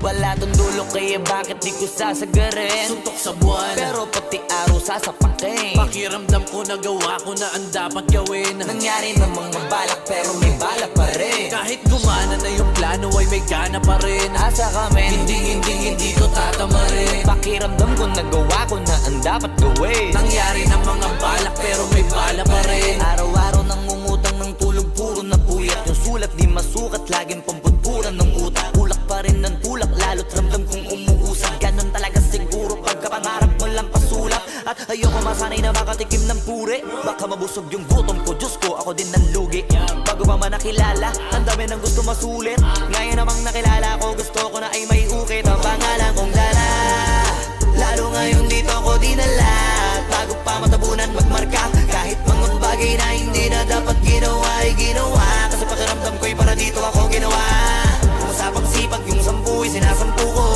Wala tong dulo kaya bakit di ko sasagarin? Suntok sa buwan, pero pati araw sasapakin. pakiramdam ko nagawa ko na ang dapat gawin. Nangyari namang mabalak pero may bala pa rin. Kahit gumana na yung plano ay may gana pa rin. Asa kami, Hindi to tatama rin. pakiramdam ko nagawa ko na ang dapat gawin. Nangyari ng mga balak pero may bala pa rin. Araw-araw nang umutang ng tulog, puro na puyat. Yung sulat di masukat, laging pampudpuran ng utak. Tulak pa rin ng tulak, lalo't ramdam kong umuusad. Ganon talaga siguro pagkapangarap mo lang pasulap. At ayoko masanay na makatikim ng puri. Baka mabusog yung gutom ko, Diyos ko, ako din ng lugi. Bago pa man nakilala, ang dami ng gusto masulit. Ngayon namang nakilala ko, gusto ko na ay may ukit. Ang pangalan kong Dala, lalo ngayon dito ko dinala. Bago pa matabunan magmarka, kahit mga bagay na hindi na dapat ginawa ay ginawa. Kasi pakiramdam ko'y para dito ako ginawa. Umusapang sipag yung 10 sinasampu ko.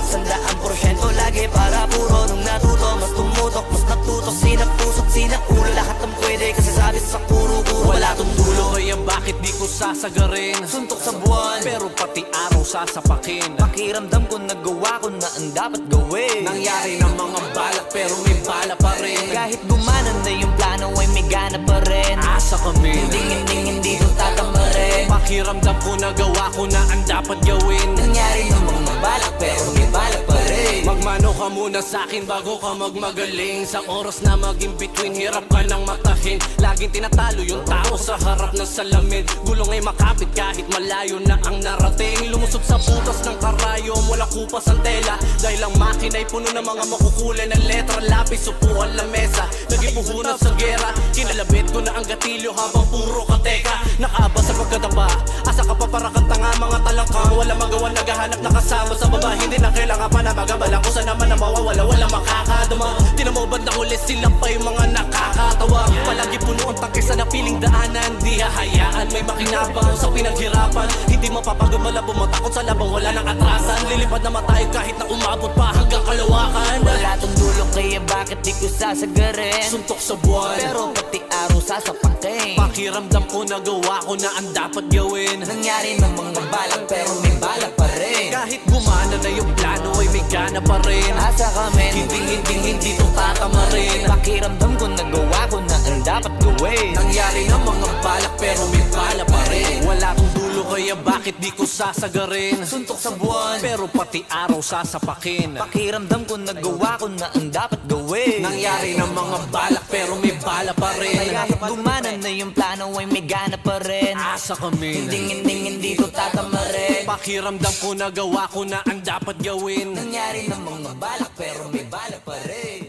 100% lagi para puro. Nung natuto, mas tumutok, mas natutok. Sinapusok, sinaulo, lahat ng pwede. Kasi sabi sa kuro-kuro, wala tong dulo. Kaya bakit di ko sasagarin? Suntok sa buwan, Pero pati araw sasapakin. pakiramdam ko nagawa ko na ang dapat gawin. Nangyari ng mga balak pero may bala pa rin. Kahit gumanan na yung plano ay may gana pa rin. Asa kami, Hindi to tatama rin. pakiramdam ko nagawa ko na ang dapat gawin. Nangyari namang mabalak pero may balak pa rin. Magmano ka muna sa'kin bago ka magmagaling. Sa oras na maging between, hirap ka nang matahin. Laging tinatalo yung tao sa harap ng salamin. Gulong ay makapit kahit malayo na ang narating. Lumusot sa butas ng karayom, wala kupas ang tela. Dahil ang makina ay puno ng mga makukulay na letra. Lapis, upuan, lamesa, naging puhunan sa gera. Kinalabit ko na ang gatilyo habang puro kateka. Nakaabas sa pagkataba, asa ka pa para kang tanga. Mga talangkang wala magawa, naghahanap na kasama sa baba. Hindi na kailangan pa na magabalang kung saan naman na mawawala, wala makakadama. Tinamobad na ulit sila pa yung mga nakakatawa. Palagi puno ang tangke sa napiling daanan. Di hahayaan may makinabang sa pinaghirapan. Hindi mapapagod malabo matakot sa labang wala nang atrasan. Lilipad na matayo kahit na umabot pa hanggang kalawakan. Wala tong dulo kaya bakit di ko sasagarin? Suntok sa buwan, pero pati araw sasapakin. pakiramdam ko nagawa ko na ang dapat gawin. Nangyari namang mabalak pero may balak pa rin. Kahit gumana na yung plano ay may gana pa rin. Asa kami, Hindi to tatama rin. pakiramdam ko nagawa ko na ang dapat gawin. Nangyari ng mga balak pero may bala pa rin. Wala kong dulo kaya bakit di ko sasagarin? Suntok sa buwan, Pero pati araw sasapakin. pakiramdam ko nagawa ko na ang dapat gawin. Nangyari ng mga balak pero may bala pa rin. Kahit gumanan na yung plano ay may gana pa rin. Asa kami, Hindi to tatama rin. pakiramdam ko nagawa ko na ang dapat gawin. Nangyari namang mabalak pero may balak pa rin.